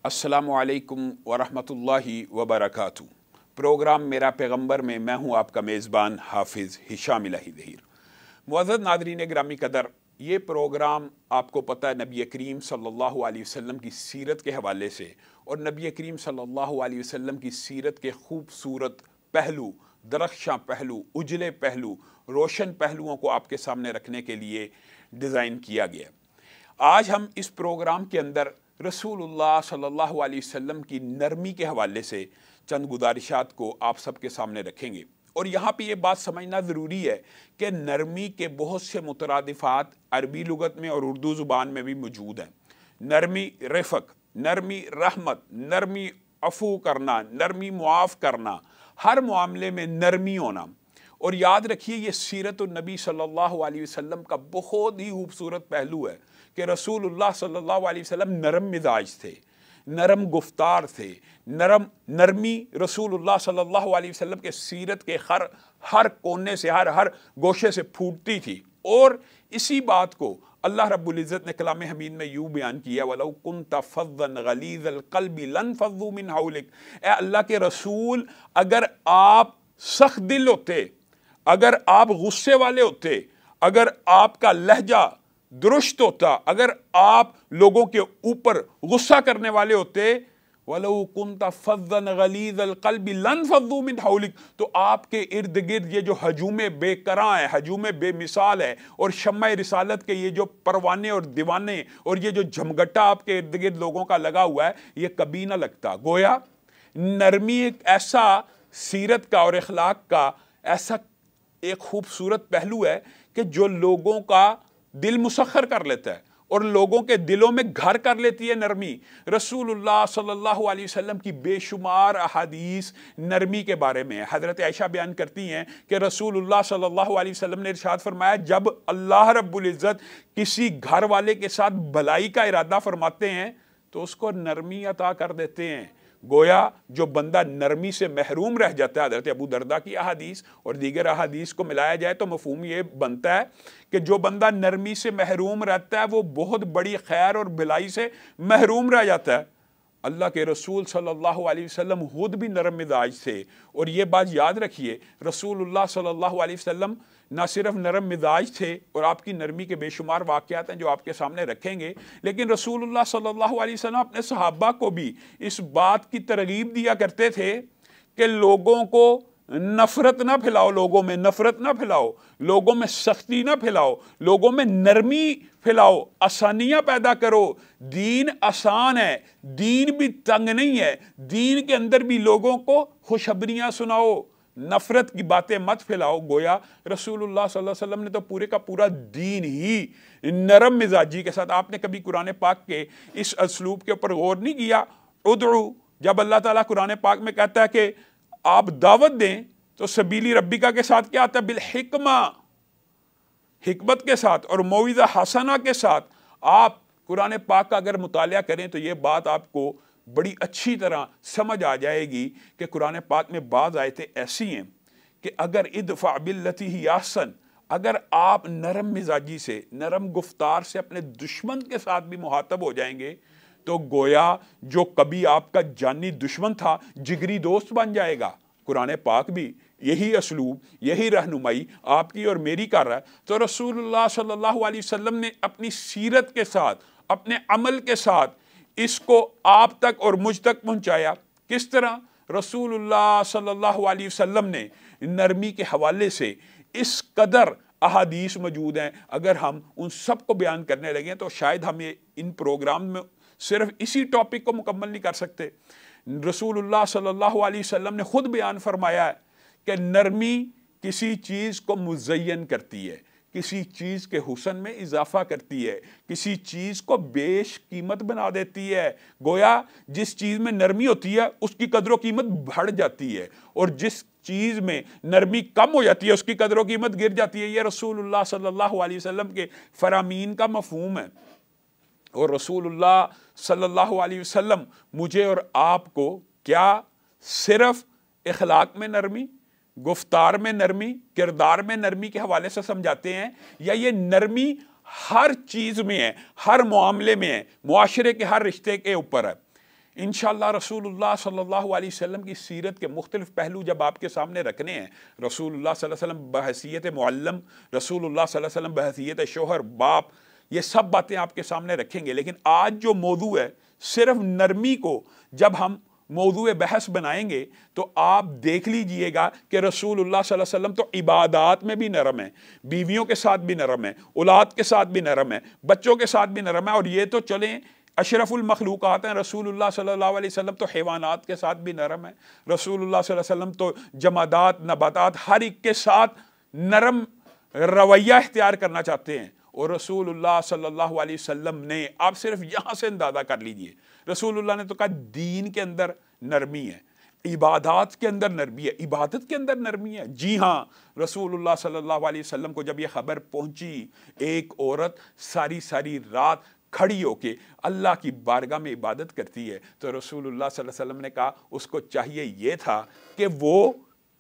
السلام علیکم ورحمۃ اللہ وبرکاتہ۔ پروگرام میرا پیغمبر میں میں ہوں آپ کا میزبان حافظ ہشام الہی ظہیر۔ معزز ناظرین گرامی قدر، یہ پروگرام آپ کو پتہ ہے نبی کریم صلی اللہ علیہ وسلم کی سیرت کے حوالے سے اور نبی کریم صلی اللہ علیہ وسلم کی سیرت کے خوبصورت پہلو، درخشاں پہلو، اجلے پہلو، روشن پہلوؤں کو آپ کے سامنے رکھنے کے لیے ڈیزائن کیا گیا۔ آج ہم اس پروگرام کے اندر رسول اللہ صلی اللہ علیہ وسلم کی نرمی کے حوالے سے چند گزارشات کو آپ سب کے سامنے رکھیں گے، اور یہاں پہ یہ بات سمجھنا ضروری ہے کہ نرمی کے بہت سے مترادفات عربی لغت میں اور اردو زبان میں بھی موجود ہیں۔ نرمی رفق، نرمی رحمت، نرمی عفو کرنا، نرمی معاف کرنا، ہر معاملے میں نرمی ہونا۔ اور یاد رکھیے یہ سیرت النبی صلی اللہ علیہ وسلم کا بہت ہی خوبصورت پہلو ہے کہ رسول اللہ صلی اللہ علیہ وسلم نرم مزاج تھے، نرم گفتار تھے، نرمی رسول اللہ صلی اللہ علیہ وسلم کے سیرت کے ہر کونے سے، ہر گوشے سے پھوٹتی تھی۔ اور اسی بات کو اللہ رب العزت نے کلام حمید میں یوں بیان کیا، وَلَوْ كُنْتَ فَظًّا غَلِيظَ الْقَلْبِ لَانفَضُّوا مِنْ حَوْلِكَ۔ اے اللہ کے رسول، اگر آپ سخت دل ہوتے، اگر آپ غصے والے ہوتے، اگر آپ کا لہجہ درست ہوتا، اگر آپ لوگوں کے اوپر غصہ کرنے والے ہوتے، وَلَوْ كُنْتَ فَظًّا غَلِيظَ الْقَلْبِ لَانفَضُّوا مِنْ حَوْلِكَ، تو آپ کے ارد گرد یہ جو ہجوم بے کراں ہے، ہجوم بے مثال ہے، اور شمع رسالت کے یہ جو پروانے اور دیوانے اور یہ جو جھمگٹا آپ کے ارد گرد لوگوں کا لگا ہوا ہے، یہ کبھی نہ لگتا۔ گویا نرمی ایک ایسا سیرت کا اور اخلاق کا ایسا ایک خوبصورت پہلو ہے کہ جو لوگوں کا دل مسخر کر لیتا ہے اور لوگوں کے دلوں میں گھر کر لیتی ہے نرمی۔ رسول اللہ صلی اللہ علیہ وسلم کی بے شمار احادیث نرمی کے بارے میں ہے۔ حضرت عائشہ بیان کرتی ہیں کہ رسول اللہ صلی اللہ علیہ وسلم نے ارشاد فرمایا، جب اللہ رب العزت کسی گھر والے کے ساتھ بھلائی کا ارادہ فرماتے ہیں تو اس کو نرمی عطا کر دیتے ہیں۔ گویا جو بندہ نرمی سے محروم رہ جاتا ہے، حضرت ابو درداء کی احادیث اور دیگر احادیث کو ملایا جائے تو مفہوم یہ بنتا ہے کہ جو بندہ نرمی سے محروم رہتا ہے وہ بہت بڑی خیر اور بھلائی سے محروم رہ جاتا ہے۔ اللہ کے رسول صلی اللہ علیہ وسلم خود بھی نرم مزاج تھے، اور یہ بات یاد رکھیے، رسول اللہ صلی اللہ علیہ وسلم نہ صرف نرم مزاج تھے اور آپ کی نرمی کے بے شمار واقعات ہیں جو آپ کے سامنے رکھیں گے، لیکن رسول اللہ صلی اللہ علیہ وسلم اپنے صحابہ کو بھی اس بات کی ترغیب دیا کرتے تھے کہ لوگوں کو نفرت نہ پھیلاؤ، لوگوں میں نفرت نہ پھیلاؤ، لوگوں میں سختی نہ پھیلاؤ، لوگوں میں نرمی پھیلاؤ، آسانیاں پیدا کرو۔ دین آسان ہے، دین بھی تنگ نہیں ہے، دین کے اندر بھی لوگوں کو خوشخبریاں سناؤ، نفرت کی باتیں مت پھیلاؤ۔ گویا رسول اللہ صلی اللہ علیہ وسلم نے تو پورے کا پورا دین ہی نرم مزاجی کے ساتھ۔ آپ نے کبھی قرآن پاک کے اس اسلوب کے اوپر غور نہیں کیا؟ ادعو، جب اللہ تعالیٰ قرآن پاک میں کہتا ہے کہ آپ دعوت دیں تو سبیلی ربکا کے ساتھ کیا آتا ہے؟ بالحکمہ، حکمت کے ساتھ اور موعظہ حسنہ کے ساتھ۔ آپ قرآن پاک کا اگر مطالعہ کریں تو یہ بات آپ کو بڑی اچھی طرح سمجھ آ جائے گی کہ قرآن پاک میں بعض آیتیں ایسی ہیں کہ اگر ادفع باللتی ہی احسن، اگر آپ نرم مزاجی سے، نرم گفتار سے اپنے دشمن کے ساتھ بھی مخاطب ہو جائیں گے تو گویا جو کبھی آپ کا جانی دشمن تھا جگری دوست بن جائے گا۔ قرآن پاک بھی یہی اسلوب، یہی رہنمائی آپ کی اور میری کر رہا ہے۔ تو رسول اللہ صلی اللہ علیہ وسلم نے اپنی سیرت کے ساتھ، اپنے عمل کے ساتھ اس کو آپ تک اور مجھ تک پہنچایا۔ کس طرح؟ رسول اللہ صلی اللہ علیہ وسلم نے نرمی کے حوالے سے اس قدر احادیث موجود ہیں، اگر ہم ان سب کو بیان کرنے لگیں تو شاید ہم ان پروگرام میں صرف اسی ٹاپک کو مکمل نہیں کر سکتے۔ رسول اللہ صلی اللہ علیہ وسلم نے خود بیان فرمایا ہے کہ نرمی کسی چیز کو مزین کرتی ہے، کسی چیز کے حسن میں اضافہ کرتی ہے، کسی چیز کو بیش قیمت بنا دیتی ہے۔ گویا جس چیز میں نرمی ہوتی ہے اس کی قدر و قیمت بڑھ جاتی ہے، اور جس چیز میں نرمی کم ہو جاتی ہے اس کی قدر و قیمت گر جاتی ہے۔ یہ رسول اللہ صلی اللہ علیہ وسلم کے فرامین کا مفہوم ہے۔ اور رسول اللہ صلی اللہ علیہ وسلم مجھے اور آپ کو کیا صرف اخلاق میں نرمی، گفتار میں نرمی، کردار میں نرمی کے حوالے سے سمجھاتے ہیں، یا یہ نرمی ہر چیز میں ہے، ہر معاملے میں ہے، معاشرے کے ہر رشتے کے اوپر ہے؟ انشاءاللہ رسول اللہ صلی اللہ علیہ وسلم کی سیرت کے مختلف پہلو جب آپ کے سامنے رکھنے ہیں، رسول اللہ صلی اللہ علیہ وسلم بحیثیت معلم، رسول اللہ صلی اللہ علیہ وسلم بحیثیت شوہر باپ، یہ سب باتیں آپ کے سامنے رکھیں گے. لیکن آج جو موضوع ہے، صرف نرمی کو جب ہم موضوع بحث بنائیں گے تو آپ دیکھ لیجئے گا کہ رسول اللہ صلی اللہ علیہ وسلم تو عبادات میں بھی نرم ہے، بیویوں کے ساتھ بھی نرم ہے، اولاد کے ساتھ بھی نرم ہے، بچوں کے ساتھ بھی نرم ہے. اور یہ تو چلیں اشرف المخلوقات ہیں، رسول اللہ صلی اللہ علیہ وسلم تو حیوانات کے ساتھ بھی نرم ہے، رسول اللہ صلی اللہ علیہ وسلم تو جمادات نباتات ہر ایک کے ساتھ نرم رویہ اختیار کرنا چاہتے ہیں. اور رسول اللہ صلی اللہ علیہ وسلم نے، آپ صرف یہاں سے اندازہ کر لیجئے، رسول اللہ نے تو کہا دین کے اندر نرمی ہے، عبادات کے اندر نرمی ہے، عبادت کے اندر نرمی ہے. جی ہاں، رسول اللہ صلی اللہ علیہ وسلم کو جب یہ خبر پہنچی ایک عورت ساری رات کھڑی ہو کے اللہ کی بارگاہ میں عبادت کرتی ہے، تو رسول اللہ صلی اللہ علیہ وسلم نے کہا اس کو چاہیے یہ تھا کہ وہ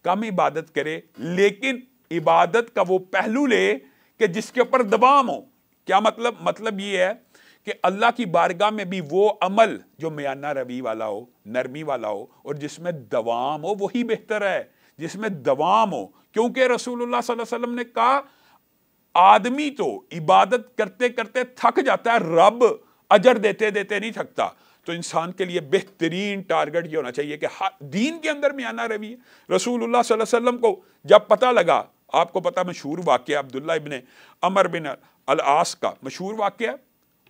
کم عبادت کرے لیکن عبادت کا وہ پہلو لے کہ جس کے اوپر دوام ہو. کیا مطلب یہ ہے کہ اللہ کی بارگاہ میں بھی وہ عمل جو میانہ روی والا ہو، نرمی والا ہو، اور جس میں دوام ہو وہی بہتر ہے، جس میں دوام ہو. کیونکہ رسول اللہ صلی اللہ علیہ وسلم نے کہا آدمی تو عبادت کرتے کرتے تھک جاتا ہے، رب اجر دیتے دیتے نہیں تھکتا. تو انسان کے لیے بہترین ٹارگٹ یہ ہونا چاہیے کہ دین کے اندر میانہ روی ہے. رسول اللہ صلی اللہ علیہ وسلم کو جب پتہ لگا، آپ کو پتہ مشہور واقعہ عبداللہ ابن عمر بن العاص کا مشہور واقعہ،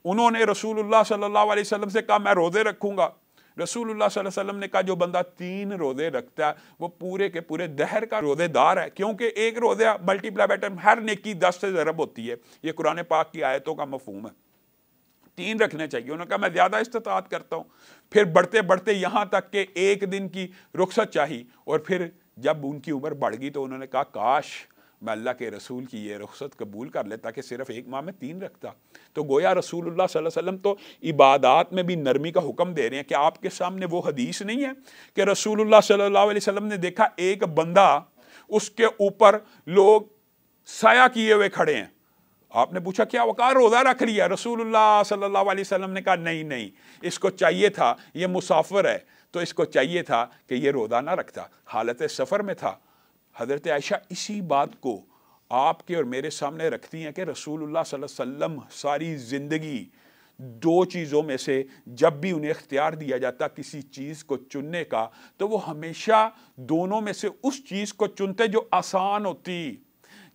انہوں نے رسول اللہ صلی اللہ علیہ وسلم سے کہا میں روزے رکھوں گا. رسول اللہ صلی اللہ علیہ وسلم نے کہا جو بندہ 3 روزے رکھتا ہے وہ پورے کے پورے دہر کا روزے دار ہے، کیونکہ ایک روزہ ملٹیپلائی بائی 10 ہر نیکی 10 سے ضرب ہوتی ہے. یہ قرآن پاک کی آیتوں کا مفہوم ہے. 3 رکھنے چاہیے. انہوں نے کہا میں زیادہ استطاعت کرتا ہوں. پھر بڑھتے بڑھتے یہاں تک کہ 1 دن کی رخصت چاہی، اور پھر جب ان کی عمر بڑھ گئی تو انہوں نے کہا کاش میں اللہ کے رسول کی یہ رخصت قبول کر لیتا کہ صرف 1 ماہ میں 3 رکھتا. تو گویا رسول اللہ صلی اللہ علیہ وسلم تو عبادات میں بھی نرمی کا حکم دے رہے ہیں. کہ آپ کے سامنے وہ حدیث نہیں ہے کہ رسول اللہ صلی اللہ علیہ وسلم نے دیکھا ایک بندہ، اس کے اوپر لوگ سایہ کیے ہوئے کھڑے ہیں. آپ نے پوچھا کیا وقار روزہ رکھ لیا؟ رسول اللہ صلی اللہ علیہ وسلم نے کہا نہیں، اس کو چاہیے تھا، یہ مسافر ہے تو اس کو چاہیے تھا کہ یہ روزہ نہ رکھتا، حالت سفر میں تھا. حضرت عائشہ اسی بات کو آپ کے اور میرے سامنے رکھتی ہیں کہ رسول اللہ صلی اللہ علیہ وسلم ساری زندگی 2 چیزوں میں سے جب بھی انہیں اختیار دیا جاتا کسی چیز کو چننے کا، تو وہ ہمیشہ دونوں میں سے اس چیز کو چنتے جو آسان ہوتی،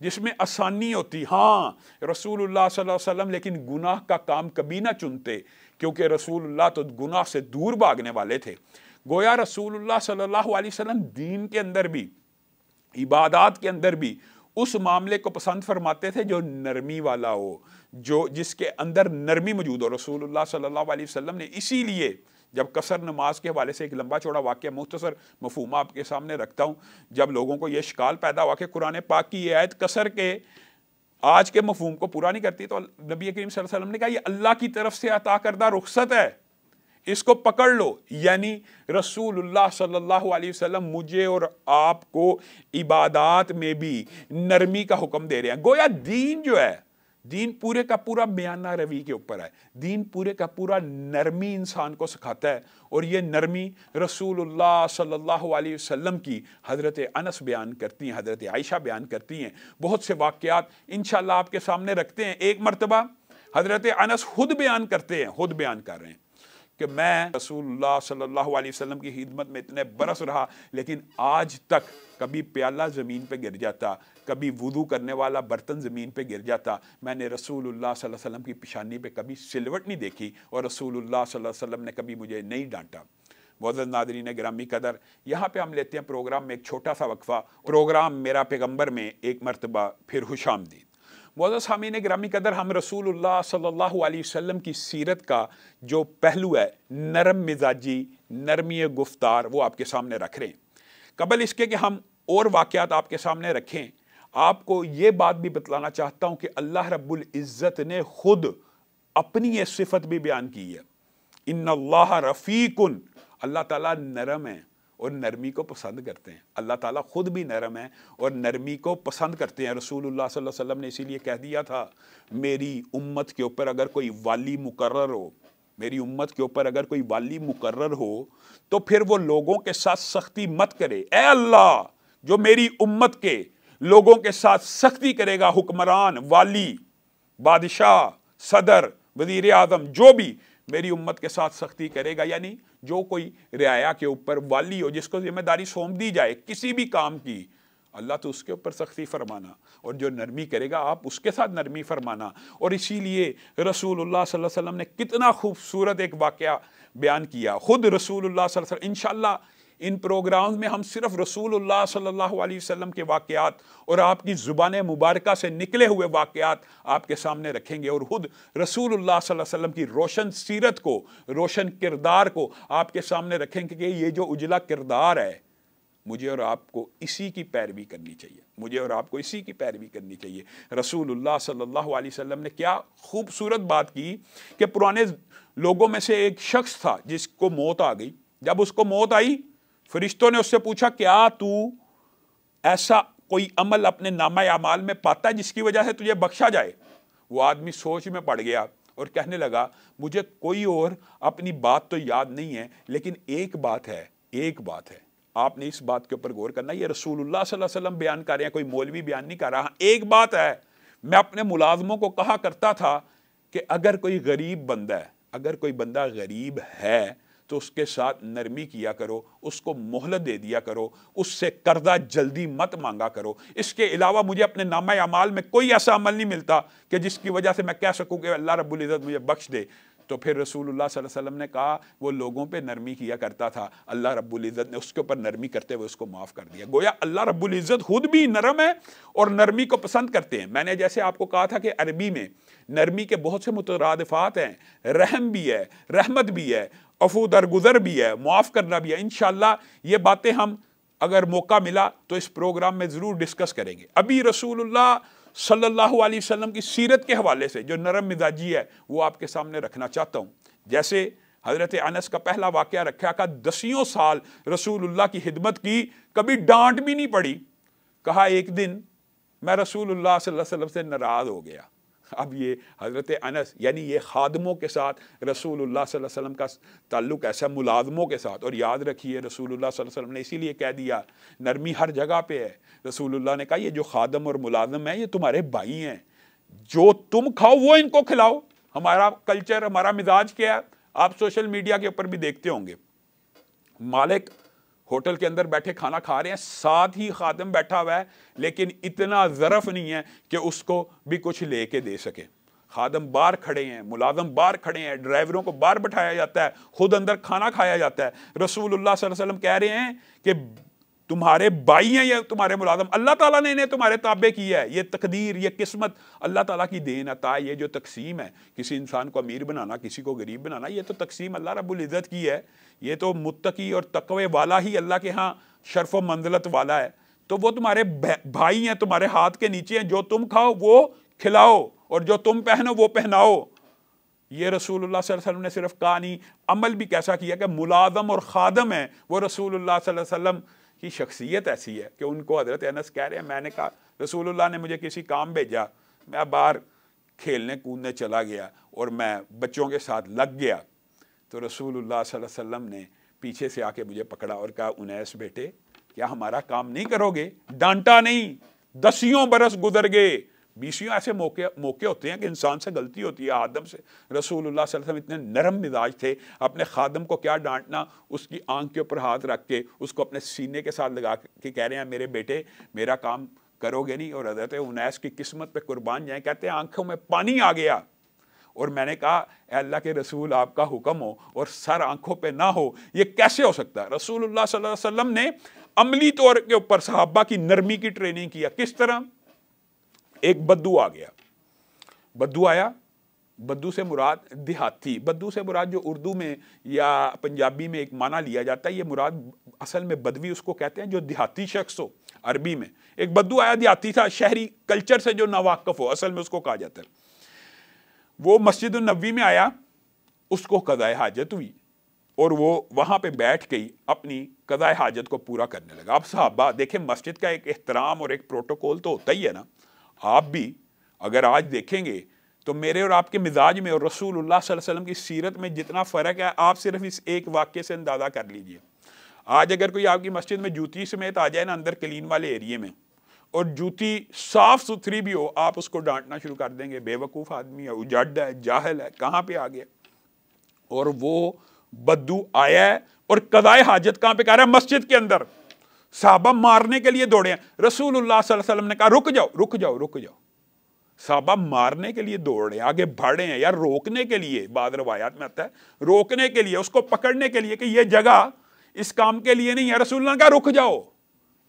جس میں آسانی ہوتی. ہاں رسول اللہ صلی اللہ علیہ وسلم لیکن گناہ کا کام کبھی نہ چنتے، کیونکہ رسول اللہ تو گناہ سے دور بھاگنے والے تھے. گویا رسول اللہ صلی اللہ علیہ وسلم دین کے اندر بھی، عبادات کے اندر بھی اس معاملے کو پسند فرماتے تھے جو نرمی والا ہو، جس کے اندر نرمی موجود ہو. رسول اللہ صلی اللہ علیہ وسلم نے اسی لیے جب قصر نماز کے حوالے سے ایک لمبا چوڑا واقعہ مختصر مفہوم آپ کے سامنے رکھتا ہوں، جب لوگوں کو یہ اشکال پیدا ہوا کہ قرآن پاک کی یہ آیت قصر کے آج کے مفہوم کو پورا نہیں کرتی، تو نبی کریم صلی اللہ علیہ وسلم نے کہا یہ اللہ کی طرف سے عطا کردہ رخصت ہے، اس کو پکڑ لو. یعنی رسول اللہ صلی اللہ علیہ وسلم مجھے اور آپ کو عبادات میں بھی نرمی کا حکم دے رہے ہیں. گویا دین جو ہے، دین پورے کا پورا میانہ روی کے اوپر ہے. دین پورے کا پورا نرمی انسان کو سکھاتا ہے، اور یہ نرمی رسول اللہ صلی اللہ علیہ وسلم کی حضرت انس بیان کرتی ہیں، حضرت عائشہ بیان کرتی ہیں. بہت سے واقعات انشاءاللہ آپ کے سامنے رکھتے ہیں. ایک مرتبہ حضرت انس خود بیان کرتے ہیں، خود بیان کر رہے ہیں کہ میں رسول اللہ صلی اللہ علیہ وسلم کی خدمت میں اتنے برس رہا، لیکن آج تک کبھی پیالہ زمین پہ گر جاتا، کبھی وضو کرنے والا برتن زمین پہ گر جاتا، میں نے رسول اللہ صلی اللہ علیہ وسلم کی پیشانی پہ کبھی سلوٹ نہیں دیکھی، اور رسول اللہ صلی اللہ علیہ وسلم نے کبھی مجھے نہیں ڈانٹا. معزز ناظرین گرامی قدر، یہاں پہ ہم لیتے ہیں پروگرام میں ایک چھوٹا سا وقفہ. پروگرام میرا پیغمبر میں ایک مرتبہ پھر خوش آمدید. معزز سامعین گرامی قدر، ہم رسول اللہ صلی اللہ علیہ وسلم کی سیرت کا جو پہلو ہے نرم مزاجی، نرمی گفتار، وہ آپ کے سامنے رکھ رہے ہیں. قبل اس کے کہ ہم اور واقعات آپ کے سامنے رکھیں، آپ کو یہ بات بھی بتلانا چاہتا ہوں کہ اللہ رب العزت نے خود اپنی یہ صفت بھی بیان کی ہے. ان اللہ رفیق، اللہ تعالیٰ نرم ہے اور نرمی کو پسند کرتے ہیں. اللہ تعالیٰ خود بھی نرم ہے اور نرمی کو پسند کرتے ہیں. رسول اللہ صلی اللہ علیہ وسلم نے اسی لیے کہہ دیا تھا میری امت کے اوپر اگر کوئی والی مقرر ہو میری امت کے اوپر اگر کوئی والی مقرر ہو تو پھر وہ لوگوں کے ساتھ سختی مت کرے. اے اللہ جو میری امت کے لوگوں کے ساتھ سختی کرے گا، حکمران، والی، بادشاہ، صدر، وزیر اعظم، جو بھی میری امت کے ساتھ سختی کرے گا، یعنی جو کوئی رعایا کے اوپر والی ہو، جس کو ذمہ داری سونپ دی جائے کسی بھی کام کی، اللہ تو اس کے اوپر سختی فرمانا، اور جو نرمی کرے گا آپ اس کے ساتھ نرمی فرمانا. اور اسی لیے رسول اللہ صلی اللہ علیہ وسلم نے کتنا خوبصورت ایک واقعہ بیان کیا. خود رسول اللہ صلی اللہ علیہ وسلم، انشاءاللہ ان پروگرامز میں ہم صرف رسول اللہ صلی اللہ علیہ وسلم کے واقعات اور آپ کی زبان مبارکہ سے نکلے ہوئے واقعات آپ کے سامنے رکھیں گے، اور خود رسول اللہ صلی اللہ علیہ وسلم کی روشن سیرت کو، روشن کردار کو آپ کے سامنے رکھیں گے کہ یہ جو اجلا کردار ہے، مجھے اور آپ کو اسی کی پیروی کرنی چاہیے، مجھے اور آپ کو اسی کی پیروی کرنی چاہیے. رسول اللہ صلی اللہ علیہ وسلم نے کیا خوبصورت بات کی کہ پرانے لوگوں میں سے ایک شخص تھا جس کو موت آ گئی. جب اس کو موت آئی، فرشتوں نے اس سے پوچھا کیا تو ایسا کوئی عمل اپنے نامہ اعمال میں پاتا ہے جس کی وجہ سے تجھے بخشا جائے؟ وہ آدمی سوچ میں پڑ گیا اور کہنے لگا مجھے کوئی اور اپنی بات تو یاد نہیں ہے، لیکن ایک بات ہے. آپ نے اس بات کے اوپر غور کرنا، یہ رسول اللہ صلی اللہ علیہ وسلم بیان کر رہے ہیں، کوئی مولوی بیان نہیں کر رہا. ایک بات ہے، میں اپنے ملازموں کو کہا کرتا تھا کہ اگر کوئی غریب بندہ ہے، اگر کوئی بندہ غریب ہے تو اس کے ساتھ نرمی کیا کرو، اس کو مہلت دے دیا کرو، اس سے قرضہ جلدی مت مانگا کرو. اس کے علاوہ مجھے اپنے نامہ اعمال میں کوئی ایسا عمل نہیں ملتا کہ جس کی وجہ سے میں کہہ سکوں کہ اللہ رب العزت مجھے بخش دے. تو پھر رسول اللہ صلی اللہ علیہ وسلم نے کہا وہ لوگوں پہ نرمی کیا کرتا تھا، اللہ رب العزت نے اس کے اوپر نرمی کرتے ہوئے اس کو معاف کر دیا. گویا اللہ رب العزت خود بھی نرم ہے اور نرمی کو پسند کرتے ہیں. میں نے جیسے آپ کو کہا تھا کہ عربی میں نرمی کے بہت سے مترادفات ہیں، رحم بھی ہے، رحمت بھی ہے، عفو درگزر بھی ہے، معاف کرنا بھی ہے. انشاءاللہ یہ باتیں ہم اگر موقع ملا تو اس پروگرام میں ضرور ڈسکس کریں گے. ابھی رسول اللہ صلی اللہ علیہ وسلم کی سیرت کے حوالے سے جو نرم مزاجی ہے وہ آپ کے سامنے رکھنا چاہتا ہوں. جیسے حضرت انس کا پہلا واقعہ رکھا کہ 10 سال رسول اللہ کی خدمت کی، کبھی ڈانٹ بھی نہیں پڑی. کہا ایک دن میں رسول اللہ صلی اللہ علیہ وسلم سے ناراض ہو گیا. اب یہ حضرت انس، یعنی یہ خادموں کے ساتھ رسول اللہ صلی اللہ علیہ وسلم کا تعلق ایسا ملازموں کے ساتھ. اور یاد رکھیے رسول اللہ صلی اللہ علیہ وسلم نے اسی لیے کہہ دیا نرمی ہر جگہ پہ ہے. رسول اللہ نے کہا یہ جو خادم اور ملازم ہیں یہ تمہارے بھائی ہیں، جو تم کھاؤ وہ ان کو کھلاؤ. ہمارا کلچر، ہمارا مزاج کیا ہے، آپ سوشل میڈیا کے اوپر بھی دیکھتے ہوں گے. مالک ہوٹل کے اندر بیٹھے کھانا کھا رہے ہیں، ساتھ ہی خادم بیٹھا ہوا ہے، لیکن اتنا ظرف نہیں ہے کہ اس کو بھی کچھ لے کے دے سکے. خادم باہر کھڑے ہیں، ملازم باہر کھڑے ہیں، ڈرائیوروں کو باہر بٹھایا جاتا ہے، خود اندر کھانا کھایا جاتا ہے. رسول اللہ صلی اللہ علیہ وسلم کہہ رہے ہیں کہ تمہارے بھائی ہیں یہ تمہارے ملازم، اللہ تعالیٰ نے انہیں تمہارے تابع کیا ہے. یہ تقدیر، یہ قسمت اللہ تعالیٰ کی دین عطا. یہ جو تقسیم ہے، کسی انسان کو امیر بنانا، کسی کو غریب بنانا، یہ تو تقسیم اللہ رب العزت کی ہے. یہ تو متقی اور تقوی والا ہی اللہ کے ہاں شرف و منزلت والا ہے. تو وہ تمہارے بھائی ہیں، تمہارے ہاتھ کے نیچے ہیں، جو تم کھاؤ وہ کھلاؤ اور جو تم پہنو وہ پہناؤ. یہ رسول اللہ صلی اللہ علیہ وسلم نے صرف کہا نہیں، عمل بھی کیسا کیا کہ ملازم اور خادم ہیں وہ رسول اللہ صلی اللہ علیہ وسلم کی شخصیت ایسی ہے کہ ان کو حضرت انس کہہ رہے ہیں میں نے کہا رسول اللہ نے مجھے کسی کام بھیجا، میں باہر کھیلنے کودنے چلا گیا اور میں بچوں کے ساتھ لگ گیا، تو رسول اللہ صلی اللہ علیہ وسلم نے پیچھے سے آ کے مجھے پکڑا اور کہا انیس بیٹے کیا ہمارا کام نہیں کرو گے؟ ڈانٹا نہیں. 10 برس گزر گئے، 20 ایسے موقع ہوتے ہیں کہ انسان سے غلطی ہوتی ہے، آدم سے. رسول اللہ صلی اللہ علیہ وسلم اتنے نرم مزاج تھے، اپنے خادم کو کیا ڈانٹنا، اس کی آنکھ کے اوپر ہاتھ رکھ کے اس کو اپنے سینے کے ساتھ لگا کے کہہ رہے ہیں میرے بیٹے میرا کام کرو گے نہیں. اور حضرت انیس کی قسمت پہ قربان جائیں، کہتے ہیں آنکھوں میں پانی آ گیا. اور میں نے کہا اے اللہ کے رسول آپ کا حکم ہو اور سر آنکھوں پہ نہ ہو، یہ کیسے ہو سکتا ہے؟ رسول اللہ صلی اللہ علیہ وسلم نے عملی طور کے اوپر صحابہ کی نرمی کی ٹریننگ کیا. کس طرح؟ ایک بدو آ گیا، بدو آیا، بدو سے مراد دیہاتی، بدو سے مراد جو اردو میں یا پنجابی میں ایک معنی لیا جاتا ہے، یہ مراد اصل میں بدوی اس کو کہتے ہیں جو دیہاتی شخص ہو. عربی میں ایک بدو آیا، دیہاتی تھا، شہری کلچر سے جو ناواقف ہو، اصل میں اس کو کہا جاتا ہے. وہ مسجد النبوی میں آیا، اس کو قضاء حاجت ہوئی اور وہ وہاں پہ بیٹھ گئی، اپنی قضاء حاجت کو پورا کرنے لگا. اب صحابہ دیکھیں، مسجد کا ایک احترام اور ایک پروٹوکول تو ہوتا ہی ہے نا. آپ بھی اگر آج دیکھیں گے تو میرے اور آپ کے مزاج میں اور رسول اللہ صلی اللہ علیہ وسلم کی سیرت میں جتنا فرق ہے آپ صرف اس ایک واقعے سے اندازہ کر لیجئے۔ آج اگر کوئی آپ کی مسجد میں جوتی سمیت آ جائے نا اندر کلین والے ایریے میں، اور جوتی صاف ستھری بھی ہو، آپ اس کو ڈانٹنا شروع کر دیں گے، بے وقوف آدمی ہے، اجڑ ہے، جاہل ہے، کہاں پہ آ گیا، اور وہ بدو آیا ہے اور قضائے حاجت کہاں پہ کر رہا ہے؟ مسجد کے اندر۔ صحابہ مارنے کے لیے دوڑے ہیں، رسول اللہ صلی اللہ علیہ وسلم نے کہا رک جاؤ رک جاؤ رک جاؤ۔ صحابہ مارنے کے لیے دوڑ رہے ہیں، آگے بڑھے ہیں، یار روکنے کے لیے، بعض روایات میں آتا ہے روکنے کے لیے، اس کو پکڑنے کے لیے کہ یہ جگہ اس کام کے لیے نہیں ہے۔ رسول اللہ نے کہا رک جاؤ،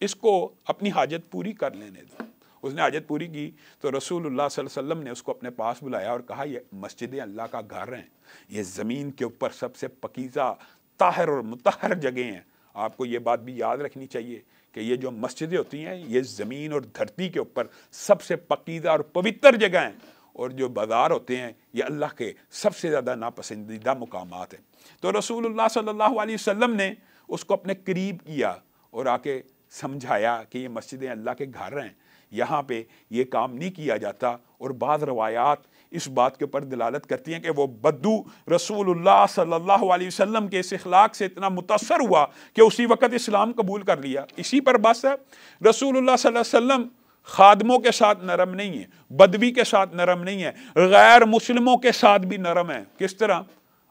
اس کو اپنی حاجت پوری کر لینے دو۔ اس نے حاجت پوری کی تو رسول اللہ صلی اللہ علیہ وسلم نے اس کو اپنے پاس بلایا اور کہا یہ مسجد اللہ کا گھر ہیں، یہ زمین کے اوپر سب سے پاکیزہ طاہر اور مطہر جگہیں ہیں۔ آپ کو یہ بات بھی یاد رکھنی چاہیے کہ یہ جو مسجدیں ہوتی ہیں یہ زمین اور دھرتی کے اوپر سب سے پاکیزہ اور پوتر جگہ ہیں، اور جو بازار ہوتے ہیں یہ اللہ کے سب سے زیادہ ناپسندیدہ مقامات ہیں۔ تو رسول اللہ صلی اللہ علیہ وسلم نے اس کو اپنے قریب کیا اور آ کے سمجھایا کہ یہ مسجدیں اللہ کے گھر ہیں، یہاں پہ یہ کام نہیں کیا جاتا۔ اور بعض روایات اس بات کے اوپر دلالت کرتی ہیں کہ وہ بدو رسول اللہ صلی اللہ علیہ وسلم کے اس اخلاق سے اتنا متاثر ہوا کہ اسی وقت اسلام قبول کر لیا۔ اسی پر بس ہے، رسول اللہ صلی اللہ علیہ وسلم خادموں کے ساتھ نرم نہیں ہے، بدوی کے ساتھ نرم نہیں ہے، غیر مسلموں کے ساتھ بھی نرم ہے۔ کس طرح؟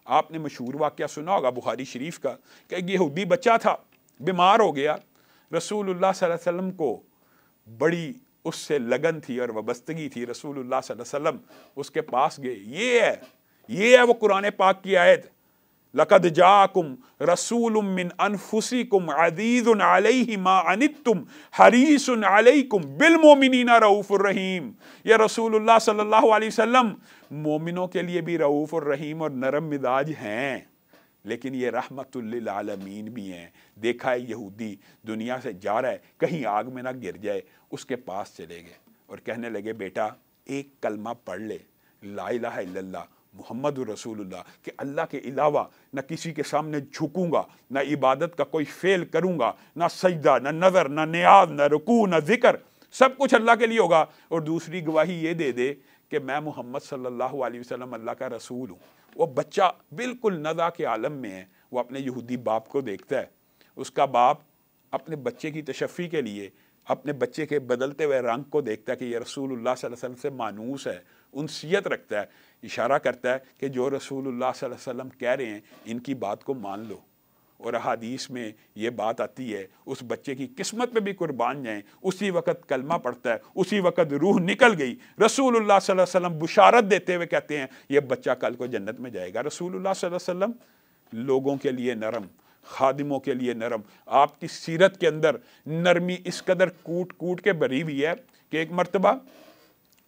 آپ نے مشہور واقعہ سنا ہوگا بخاری شریف کا کہ ایک یہودی بچہ تھا، بیمار ہو گیا، رسول اللہ صلی اللہ علیہ وسلم کو بڑی اس سے لگن تھی اور وابستگی تھی، رسول اللہ صلی اللہ علیہ وسلم اس کے پاس گئے۔ یہ ہے وہ قرآن پاک کی آیت، لَقَدْ جَاءَكُمْ رَسُولٌ مِّنْ أَنفُسِكُمْ عَزِيزٌ عَلَيْهِ مَا عَنِتُّمْ حَرِيصٌ عَلَيْكُمْ بِالْمُؤْمِنِينَ رَءُوفٌ رَحِيمٌ۔ یہ رسول اللہ صلی اللہ علیہ وسلم مومنوں کے لیے بھی رؤوف الرحیم اور نرم مزاج ہیں، لیکن یہ رحمت للعالمین بھی ہیں۔ دیکھا ہے یہودی دنیا سے جا رہا ہے، کہیں آگ میں نہ گر جائے، اس کے پاس چلے گئے اور کہنے لگے بیٹا ایک کلمہ پڑھ لے، لا الہ الا اللہ محمد رسول اللہ، کہ اللہ کے علاوہ نہ کسی کے سامنے جھکوں گا، نہ عبادت کا کوئی فعل کروں گا، نہ سجدہ، نہ نظر، نہ نیاز، نہ رکوع، نہ ذکر، سب کچھ اللہ کے لیے ہوگا، اور دوسری گواہی یہ دے دے کہ میں محمد صلی اللہ علیہ وسلم اللہ کا رسول ہوں۔ وہ بچہ بالکل نزع کے عالم میں ہے، وہ اپنے یہودی باپ کو دیکھتا ہے، اس کا باپ اپنے بچے کی تشفی کے لیے اپنے بچے کے بدلتے ہوئے رنگ کو دیکھتا ہے کہ یہ رسول اللہ صلی اللہ علیہ وسلم سے مانوس ہے، انسیت رکھتا ہے، اشارہ کرتا ہے کہ جو رسول اللہ صلی اللہ علیہ وسلم کہہ رہے ہیں ان کی بات کو مان لو۔ اور احادیث میں یہ بات آتی ہے اس بچے کی قسمت پہ بھی قربان جائیں، اسی وقت کلمہ پڑھتا ہے، اسی وقت روح نکل گئی۔ رسول اللہ صلی اللہ علیہ وسلم بشارت دیتے ہوئے کہتے ہیں یہ بچہ کل کو جنت میں جائے گا۔ رسول اللہ صلی اللہ علیہ وسلم لوگوں کے لیے نرم، خادموں کے لیے نرم۔ آپ کی سیرت کے اندر نرمی اس قدر کوٹ کوٹ کے بھری ہوئی ہے کہ ایک مرتبہ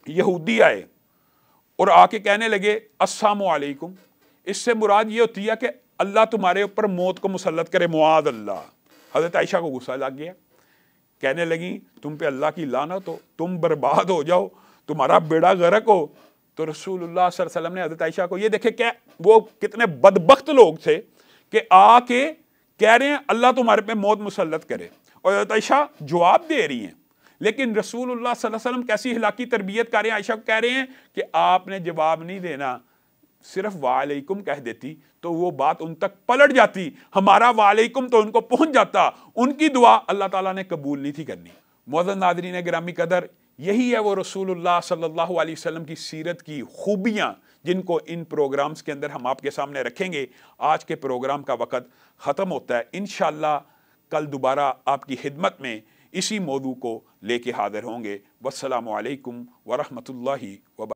یہودی آئے اور آ کے کہنے لگے السلام علیکم۔ اس سے مراد یہ ہوتی ہے کہ اللہ تمہارے اوپر موت کو مسلط کرے، معاذ اللہ۔ حضرت عائشہ کو غصہ لگ گیا، کہنے لگیں تم پہ اللہ کی لعنت ہو، تم برباد ہو جاؤ، تمہارا بیڑا غرق ہو۔ تو رسول اللہ صلی اللہ علیہ وسلم نے حضرت عائشہ کو، یہ دیکھیں کہ وہ کتنے بدبخت لوگ تھے کہ آ کے کہہ رہے ہیں اللہ تمہارے پہ موت مسلط کرے، اور حضرت عائشہ جواب دے رہی ہیں، لیکن رسول اللہ صلی اللہ علیہ وسلم کیسی اخلاقی تربیت کر رہے ہیں، عائشہ کو کہہ رہے ہیں کہ آپ نے جواب نہیں دینا، صرف وعلیکم کہہ دیتی تو وہ بات ان تک پلٹ جاتی، ہمارا وعلیکم تو ان کو پہنچ جاتا، ان کی دعا اللہ تعالیٰ نے قبول نہیں تھی کرنی۔ معزز ناظرین گرامی قدر، یہی ہے وہ رسول اللہ صلی اللہ علیہ وسلم کی سیرت کی خوبیاں جن کو ان پروگرامز کے اندر ہم آپ کے سامنے رکھیں گے۔ آج کے پروگرام کا وقت ختم ہوتا ہے، انشاءاللہ کل دوبارہ آپ کی خدمت میں اسی موضوع کو لے کے حاضر ہوں گے۔ والسلام علیکم ورحمۃ اللہ وبرکاتہ۔